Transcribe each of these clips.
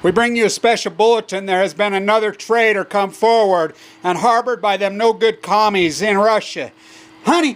We bring you a special bulletin. There has been another traitor come forward and harbored by them no good commies in Russia. Honey,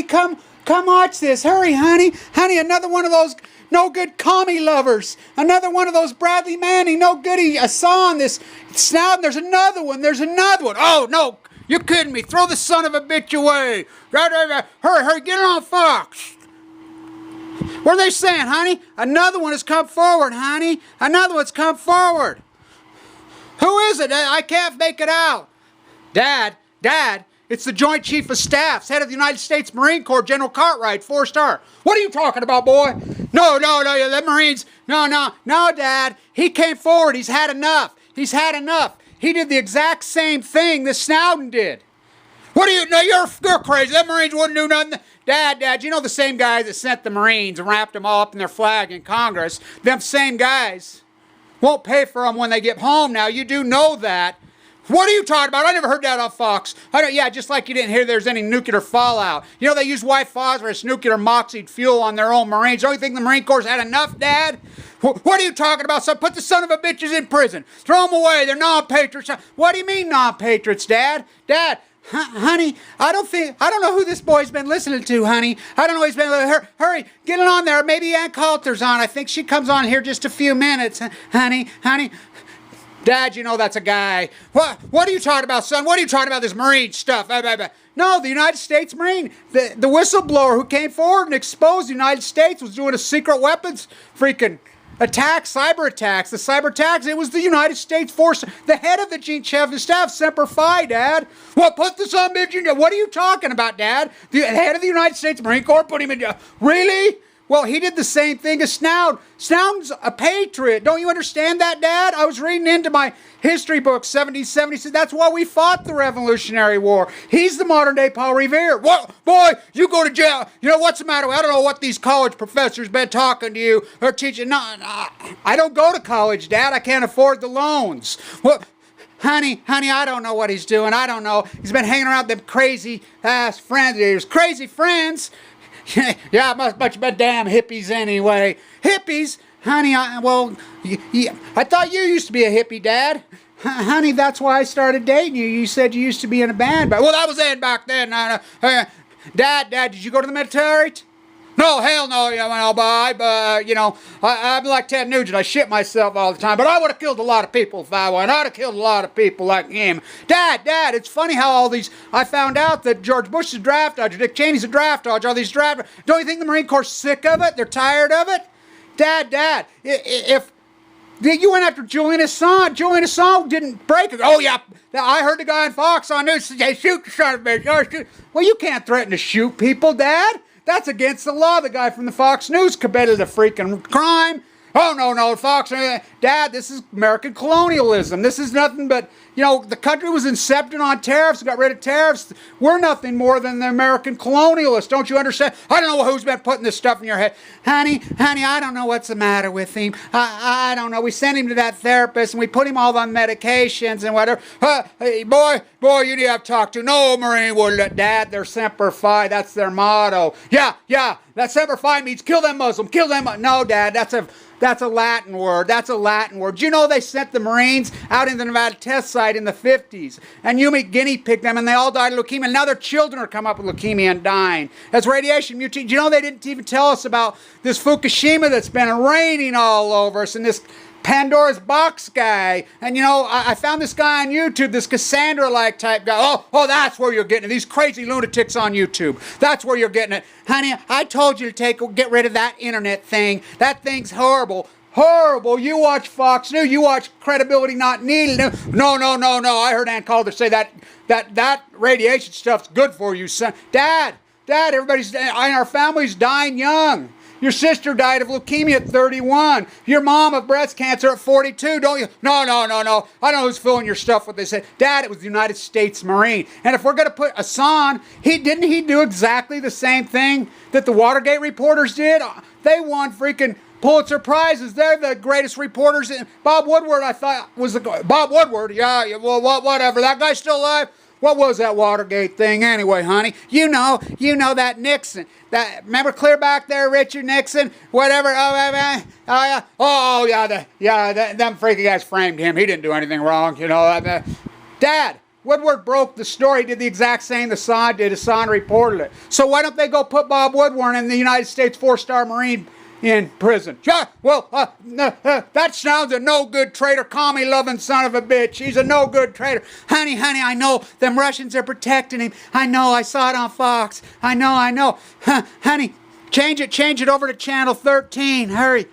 come watch this. Hurry, honey, another one of those no good commie lovers. Another one of those Bradley Manning no goody. I saw on this snout. There's another one. Oh, no, you're kidding me. Throw the son of a bitch away. Hurry, get it on Fox. What are they saying, honey? Another one has come forward, honey. Another one's come forward. Who is it? I can't make it out. Dad, it's the Joint Chief of Staffs, head of the United States Marine Corps, General Cartwright, 4-star. What are you talking about, boy? No, the Marines. No, Dad. He came forward. He's had enough. He did the exact same thing that Snowden did. What do you know? You're crazy. Them Marines wouldn't do nothing. Dad, you know the same guys that sent the Marines and wrapped them all up in their flag in Congress, them same guys won't pay for them when they get home now. You do know that. What are you talking about? I never heard that on Fox. Yeah, just like you didn't hear there's any nuclear fallout. You know they use white phosphorus, nuclear moxied fuel on their own Marines. Don't you think the Marine Corps had enough, Dad? What are you talking about, son? Put the son of a bitches in prison. Throw them away. They're non-patriots. What do you mean non-patriots, Dad? Honey, I don't know who this boy's been listening to, honey. I don't know he's been hurry, get it on there. Maybe Ann Coulter's on. I think she comes on here just a few minutes. Honey. Dad, you know that's a guy. What are you talking about, son? What are you talking about, this Marine stuff? No, the United States Marine, the whistleblower who came forward and exposed the United States was doing a secret weapons freaking attacks, cyber attacks. The cyber attacks, it was the United States force, the head of the Joint Chief of Staff, Semper Fi, Dad. Put the son bitch in jail. What are you talking about, Dad? The head of the United States Marine Corps put him in jail. Really? Well, he did the same thing as Snowden. Snowden's a patriot. Don't you understand that, Dad? I was reading into my history book, 1776. That's why we fought the Revolutionary War. He's the modern-day Paul Revere. What? Boy, you go to jail. You know, what's the matter? I don't know what these college professors been talking to you or teaching. No, I don't go to college, Dad. I can't afford the loans. What? Honey, I don't know what he's doing. I don't know. He's been hanging around them crazy-ass friends of yours. Crazy friends? Yeah, must have been damn hippies anyway. Hippies? Honey, I thought you used to be a hippie, Dad. Honey, that's why I started dating you. You said you used to be in a band. Well, that was then back then. Dad, did you go to the military? No, hell no. I'm like Ted Nugent. I shit myself all the time. But I would have killed a lot of people if I went. I'd have killed a lot of people like him. Dad, it's funny how all these... I found out that George Bush is a draft dodger, Dick Cheney's a draft dodger, all these draft... Don't you think the Marine Corps is sick of it? They're tired of it? Dad, if... You went after Julian Assange. Julian Assange didn't break it. Oh, yeah. I heard the guy on Fox on news say, shoot the son of a bitch. Well, you can't threaten to shoot people, Dad. That's against the law. The guy from the Fox News committed a freaking crime. Oh, no, Fox. Dad, this is American colonialism. This is nothing but, the country was incepted on tariffs, got rid of tariffs. We're nothing more than the American colonialists. Don't you understand? I don't know who's been putting this stuff in your head. Honey, I don't know what's the matter with him. I don't know. We sent him to that therapist and we put him all on medications and whatever. Hey, boy, you need to have talked to. No Marine would let Dad. They're Semper Fi. That's their motto. Yeah. That Semper Fi means kill them Muslim. Kill them. No, Dad, that's a Latin word. Do you know they sent the Marines out in the Nevada test site in the 50s? And you guinea pigged them and they all died of leukemia. And now their children are coming up with leukemia and dying. That's radiation mutation. Do you know they didn't even tell us about this Fukushima that's been raining all over us and this Pandora's box guy. And I found this guy on YouTube, this Cassandra-like type guy. Oh, that's where you're getting it. These crazy lunatics on YouTube. That's where you're getting it. Honey, I told you to get rid of that internet thing. That thing's horrible. Horrible. You watch Fox News. You watch Credibility Not Needed. No. I heard Ann Coulter say that radiation stuff's good for you, son. Dad, everybody's in our family's dying young. Your sister died of leukemia at 31. Your mom of breast cancer at 42. Don't you? No. I don't know who's filling your stuff with this. Dad, it was the United States Marine. And if we're going to put Assange, didn't he do exactly the same thing that the Watergate reporters did? They won freaking Pulitzer Prizes. They're the greatest reporters. Bob Woodward, I thought, was Bob Woodward. Yeah, well, whatever. That guy's still alive. What was that Watergate thing anyway, honey? You know that Nixon. That, remember clear back there, Richard Nixon, whatever. Them freaky guys framed him. He didn't do anything wrong, you know. Dad, Woodward broke the story, did the exact same the Sun did. Hassan reported it. So why don't they go put Bob Woodward in the United States 4-star Marine in prison? Yeah, well, that sounds a no-good traitor, commie-loving son of a bitch. He's a no-good traitor. Honey, I know them Russians are protecting him. I know, I saw it on Fox. I know. Honey, change it over to channel 13. Hurry.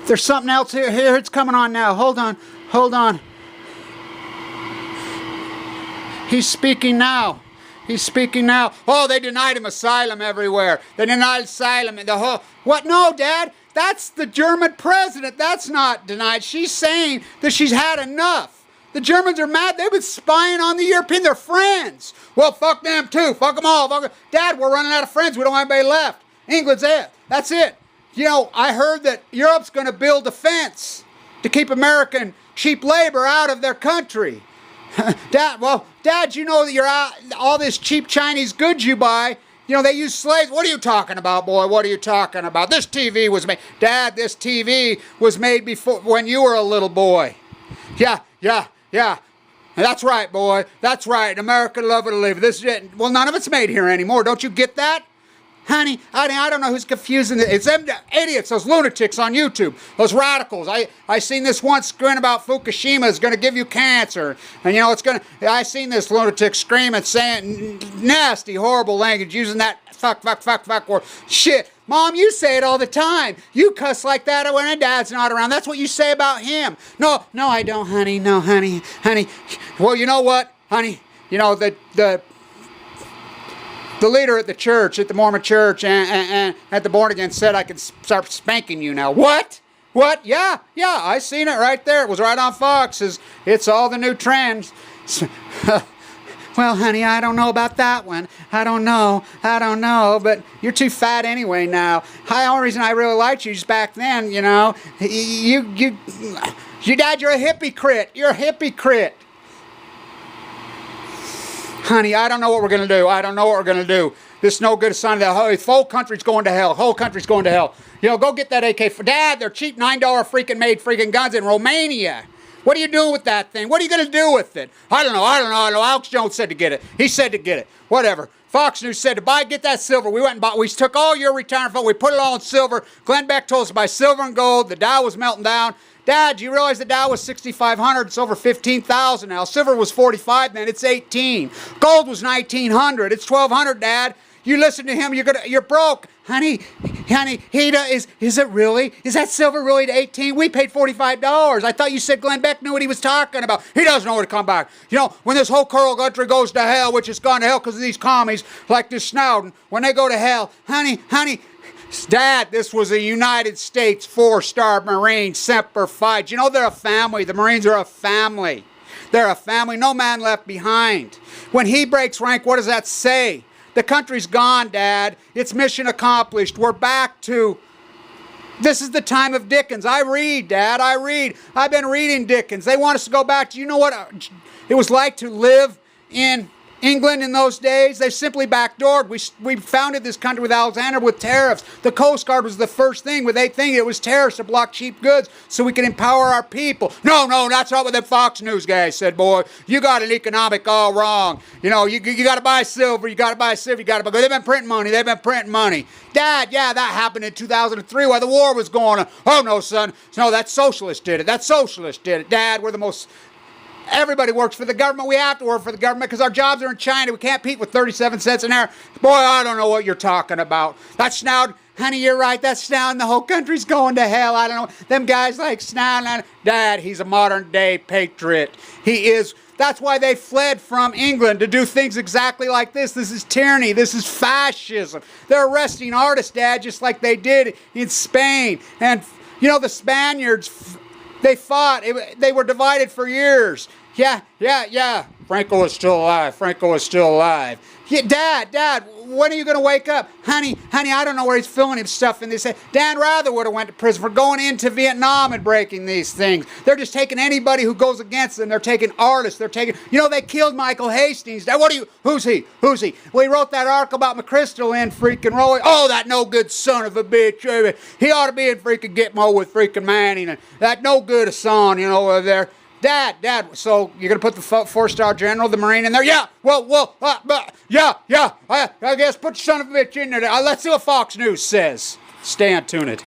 There's something else here. Here, it's coming on now. Hold on. He's speaking now. Oh, they denied him asylum everywhere. They denied asylum in the whole... What? No, Dad. That's the German president. That's not denied. She's saying that she's had enough. The Germans are mad. They've been spying on the Europeans. They're friends. Well, fuck them too. Fuck them all. Dad, we're running out of friends. We don't have anybody left. England's it. That's it. You know, I heard that Europe's going to build a fence to keep American cheap labor out of their country. Dad, you know that you're out, all this cheap Chinese goods you buy, you know, they use slaves. What are you talking about, boy? What are you talking about? This TV was made. Dad, this TV was made before, when you were a little boy. Yeah. That's right, boy. That's right. America love it or leave it. Well, none of it's made here anymore. Don't you get that? Honey, I don't know who's confusing it. It's them idiots, those lunatics on YouTube, those radicals. I seen this one screaming about Fukushima is going to give you cancer. And, you know, I seen this lunatic screaming, saying nasty, horrible language, using that fuck word. Shit. Mom, you say it all the time. You cuss like that when Dad's not around. That's what you say about him. No, I don't, honey. No, honey. Well, you know what, honey? You know, the leader at the church, at the Mormon church, and at the Born Again said I could start spanking you now. What? Yeah, I seen it right there. It was right on Fox. It's all the new trends. Well, honey, I don't know about that one. I don't know, but you're too fat anyway now. The only reason I really liked you is back then, you know. Dad, you're a hypocrite. You're a hypocrite. Honey, I don't know what we're going to do. This no good sign of the whole country's going to hell. You know, go get that AK. Dad, they're cheap $9 freaking made freaking guns in Romania. What are you doing with that thing? What are you going to do with it? I don't know. Alex Jones said to get it. He said to get it. Whatever. Fox News said to get that silver. We went and bought. We took all your retirement fund. We put it all in silver. Glenn Beck told us to buy silver and gold. The Dow was melting down. Dad, you realize the Dow was 6,500. It's over 15,000 now. Silver was 45 then. It's 18. Gold was 1,900. It's 1,200, Dad. You listen to him, you're broke. Honey, is it really? Is that silver really to 18? We paid $45. I thought you said Glenn Beck knew what he was talking about. He doesn't know where to come back. You know, when this whole country goes to hell, which has gone to hell because of these commies like this Snowden, when they go to hell, honey, Dad, this was a United States 4-star Marine, Semper Fi. You know they're a family. The Marines are a family. They're a family. No man left behind. When he breaks rank, what does that say? The country's gone, Dad. It's mission accomplished. We're back to... This is the time of Dickens. I read, Dad. I've been reading Dickens. They want us to go back to... You know what it was like to live in England in those days? They simply backdoored. We founded this country with Alexander with tariffs. The Coast Guard was the first thing. They think it was tariffs to block cheap goods so we could empower our people. No, that's not what the Fox News guys said, boy. You got an economic all wrong. You know, you got to buy silver. They've been printing money. Dad, yeah, that happened in 2003 while the war was going on. Oh, no, son. No, that socialist did it. Dad, we're the most... Everybody works for the government. We have to work for the government because our jobs are in China. We can't compete with 37 cents an hour. Boy, I don't know what you're talking about. That's Snoud. Honey, you're right. That's Snoud. The whole country's going to hell. I don't know. Them guys like Snoud. Dad, he's a modern day patriot. He is. That's why they fled from England, to do things exactly like this. This is tyranny. This is fascism. They're arresting artists, Dad, just like they did in Spain. And, you know, the Spaniards... They fought. They were divided for years. Yeah. Franco is still alive. Yeah, Dad, when are you going to wake up? Honey, I don't know where he's filling his stuff in this. Dan Rather would have went to prison for going into Vietnam and breaking these things. They're just taking anybody who goes against them. They're taking artists. They're taking, they killed Michael Hastings. Who's he? Well, he wrote that article about McChrystal in freaking Roy. Oh, that no good son of a bitch. He ought to be in freaking Gitmo with freaking Manning. And that no good son, over there. Dad, so you're going to put the 4-star general, the Marine, in there? Yeah, I guess put the son of a bitch in there. Let's see what Fox News says. Stay tuned.